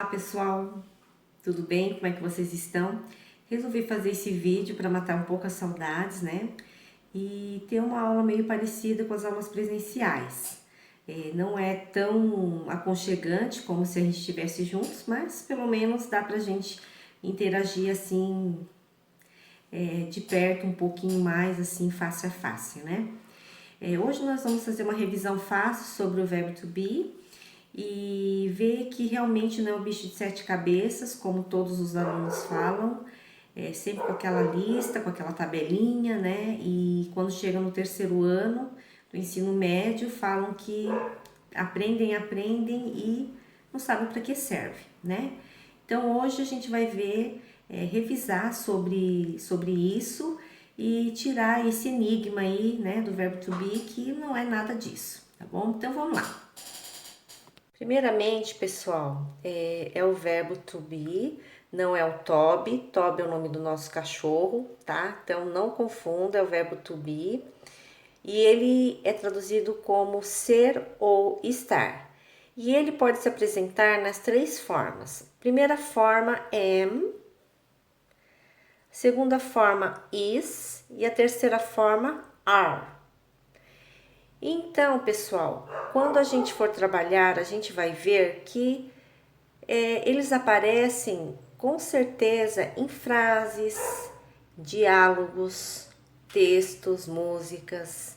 Olá pessoal, tudo bem? Como é que vocês estão? Resolvi fazer esse vídeo para matar um pouco as saudades, né? E ter uma aula meio parecida com as aulas presenciais. Não é tão aconchegante como se a gente estivesse juntos, mas pelo menos dá pra gente interagir assim, de perto um pouquinho mais, assim, face a face, né? Hoje nós vamos fazer uma revisão fácil sobre o verbo to be e ver que realmente não é o bicho de sete cabeças, como todos os alunos falam, sempre com aquela lista, com aquela tabelinha, né? E quando chega no terceiro ano do ensino médio, falam que aprendem e não sabem para que serve, né? Então hoje a gente vai ver, revisar sobre isso e tirar esse enigma aí, né, do verbo to be, que não é nada disso, tá bom? Então vamos lá. Primeiramente, pessoal, é o verbo to be, não é o Toby. Toby é o nome do nosso cachorro, tá? Então não confunda, é o verbo to be. E ele é traduzido como ser ou estar. E ele pode se apresentar nas três formas. Primeira forma, am. Segunda forma, is. E a terceira forma, are. Então, pessoal, quando a gente for trabalhar, a gente vai ver que eles aparecem com certeza em frases, diálogos, textos, músicas,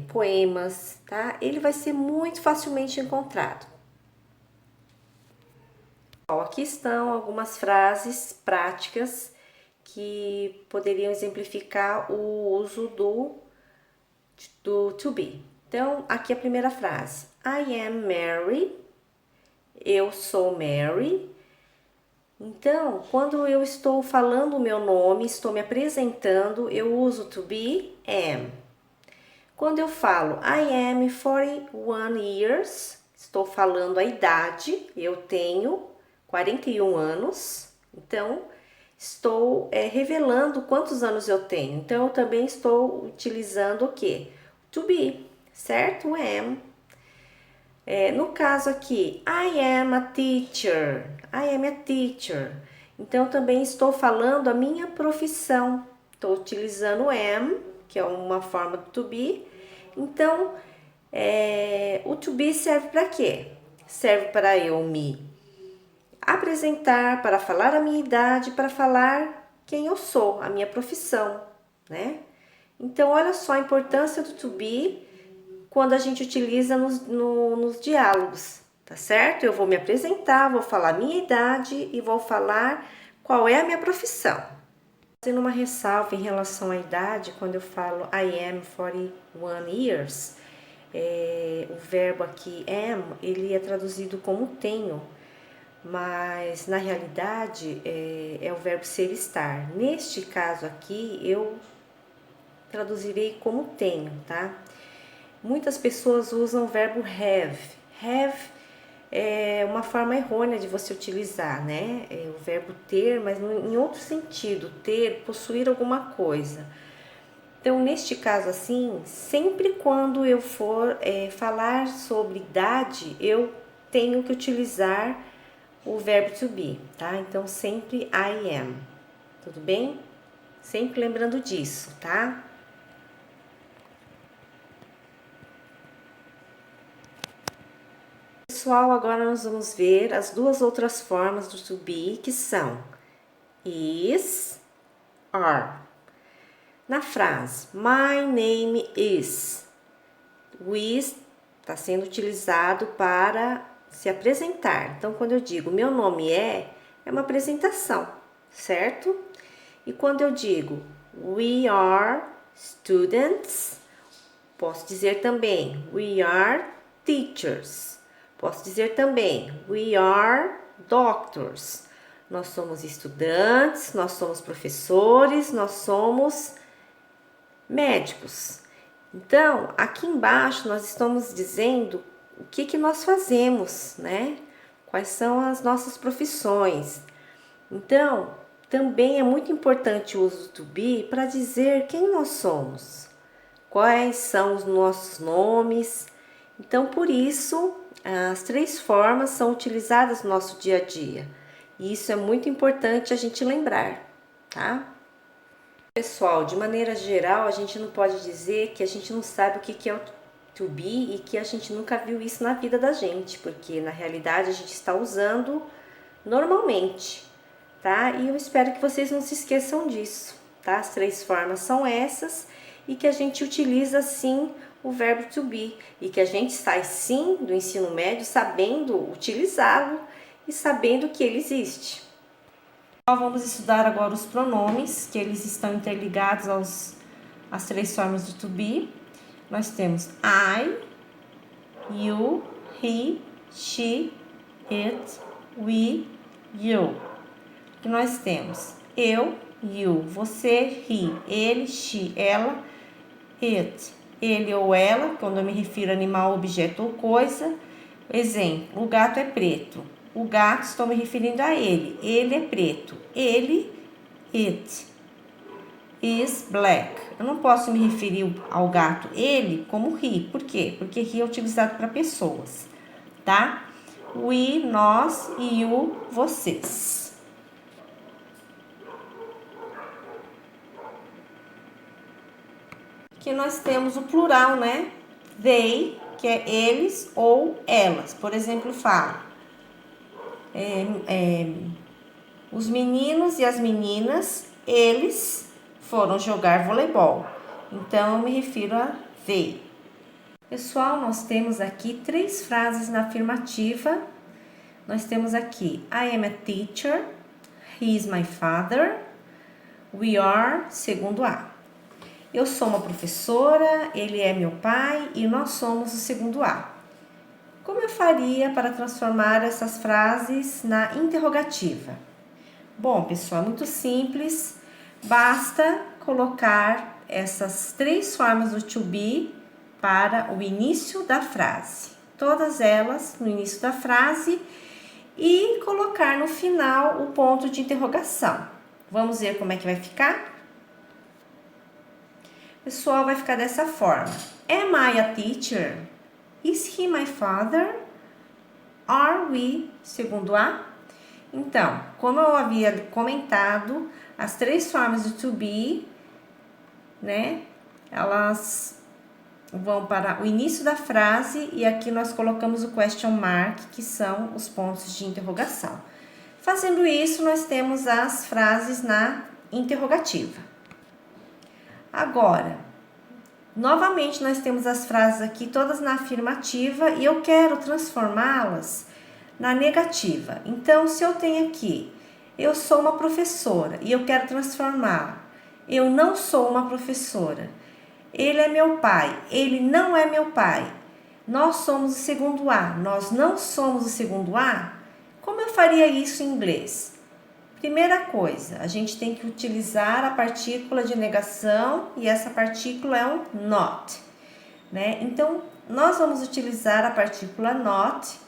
poemas, tá? Ele vai ser muito facilmente encontrado. Aqui estão algumas frases práticas que poderiam exemplificar o uso do to be. Então, aqui a primeira frase. I am Mary. Eu sou Mary. Então, quando eu estou falando o meu nome, estou me apresentando, eu uso to be, am. Quando eu falo I am 41 years, estou falando a idade, eu tenho 41 anos. Então, estou revelando quantos anos eu tenho. Então, eu também estou utilizando o quê? To be, certo? Am. No caso aqui, I am a teacher. I am a teacher. Então, também estou falando a minha profissão. Estou utilizando am, que é uma forma do to be. Então, o to be serve para quê? Serve para eu me apresentar, para falar a minha idade, para falar quem eu sou, a minha profissão, né? Então, olha só a importância do to be quando a gente utiliza nos diálogos, tá certo? Eu vou me apresentar, vou falar minha idade e vou falar qual é a minha profissão. Fazendo uma ressalva em relação à idade, quando eu falo I am 41 years, o verbo aqui am, ele é traduzido como tenho, mas na realidade é o verbo ser estar. Neste caso aqui, eu traduzirei como tenho, tá? Muitas pessoas usam o verbo have. Have é uma forma errônea de você utilizar, né? É o verbo ter, mas em outro sentido, ter, possuir alguma coisa. Então, neste caso assim, sempre quando eu for falar sobre idade, eu tenho que utilizar o verbo to be, tá? Então, sempre I am, tudo bem? Sempre lembrando disso, tá? Pessoal, agora nós vamos ver as duas outras formas do to be, que são is, are. Na frase My name is, o is está sendo utilizado para se apresentar. Então, quando eu digo meu nome é uma apresentação, certo? E quando eu digo we are students, posso dizer também we are teachers. Posso dizer também we are doctors. Nós somos estudantes, nós somos professores, nós somos médicos. Então, aqui embaixo nós estamos dizendo o que nós fazemos, né? Quais são as nossas profissões. Então, também é muito importante o uso do to be para dizer quem nós somos, quais são os nossos nomes. Então, por isso, as três formas são utilizadas no nosso dia a dia. E isso é muito importante a gente lembrar, tá? Pessoal, de maneira geral, a gente não pode dizer que a gente não sabe o que é o to be e que a gente nunca viu isso na vida da gente, porque na realidade a gente está usando normalmente, tá? E eu espero que vocês não se esqueçam disso, tá? As três formas são essas e que a gente utiliza sim o verbo to be e que a gente sai sim do ensino médio sabendo utilizá-lo e sabendo que ele existe. Então, vamos estudar agora os pronomes, que eles estão interligados às três formas do to be. Nós temos I, you, he, she, it, we, you. E nós temos eu, you, você, he, ele, she, ela, it, ele ou ela, quando eu me refiro a animal, objeto ou coisa. Exemplo, o gato é preto. O gato, estou me referindo a ele. Ele é preto. Ele, it, is black. Eu não posso me referir ao gato ele como he. Por quê? Porque he é utilizado para pessoas, tá? We, nós e you, vocês. Aqui nós temos o plural, né? They, que é eles ou elas. Por exemplo, falo. Os meninos e as meninas, eles foram jogar voleibol. Então, eu me refiro a they. Pessoal, nós temos aqui três frases na afirmativa. Nós temos aqui, I am a teacher, he is my father, we are, segundo A. Eu sou uma professora, ele é meu pai e nós somos o segundo A. Como eu faria para transformar essas frases na interrogativa? Bom, pessoal, é muito simples. Basta colocar essas três formas do to be para o início da frase. Todas elas no início da frase e colocar no final o ponto de interrogação. Vamos ver como é que vai ficar? Pessoal, vai ficar dessa forma. Am I a teacher? Is he my father? Are we, segundo A? Então, como eu havia comentado, as três formas do to be, né? Elas vão para o início da frase e aqui nós colocamos o question mark, que são os pontos de interrogação. Fazendo isso, nós temos as frases na interrogativa. Agora, novamente, nós temos as frases aqui todas na afirmativa e eu quero transformá-las na negativa. Então, se eu tenho aqui, eu sou uma professora e eu quero transformar, eu não sou uma professora. Ele é meu pai, ele não é meu pai. Nós somos o segundo A, nós não somos o segundo A. Como eu faria isso em inglês? Primeira coisa, a gente tem que utilizar a partícula de negação e essa partícula é um not, né? Então, nós vamos utilizar a partícula not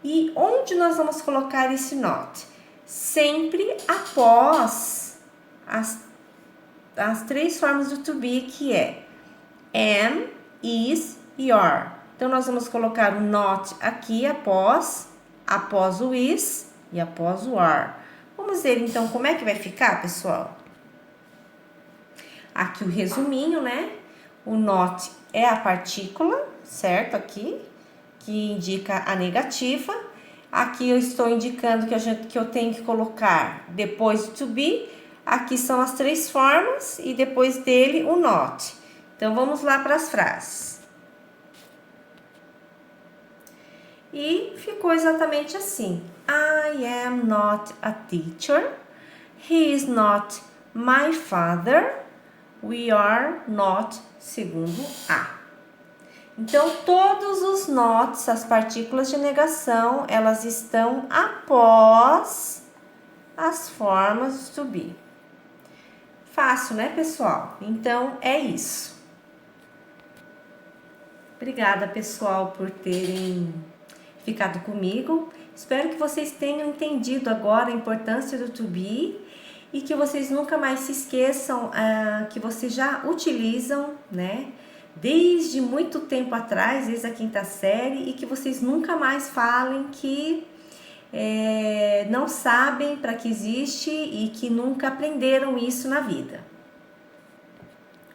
e onde nós vamos colocar esse not? Sempre após as três formas do to be, que é am, is e are. Então, nós vamos colocar o not aqui após o is e após o are. Vamos ver então como é que vai ficar, pessoal? Aqui o resuminho, né? O not é a partícula, certo? Aqui, que indica a negativa. Aqui eu estou indicando que eu tenho que colocar depois do to be. Aqui são as três formas e depois dele o not. Então, vamos lá para as frases. E ficou exatamente assim. I am not a teacher. He is not my father. We are not, segundo A. Então, todos os nots, as partículas de negação, elas estão após as formas to be. Fácil, né, pessoal? Então, é isso. Obrigada, pessoal, por terem ficado comigo. Espero que vocês tenham entendido agora a importância do to be e que vocês nunca mais se esqueçam que vocês já utilizam, né, desde muito tempo atrás, desde a quinta série, e que vocês nunca mais falem que não sabem para que existe e que nunca aprenderam isso na vida.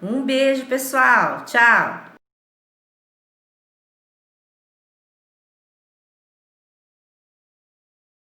Um beijo, pessoal. Tchau!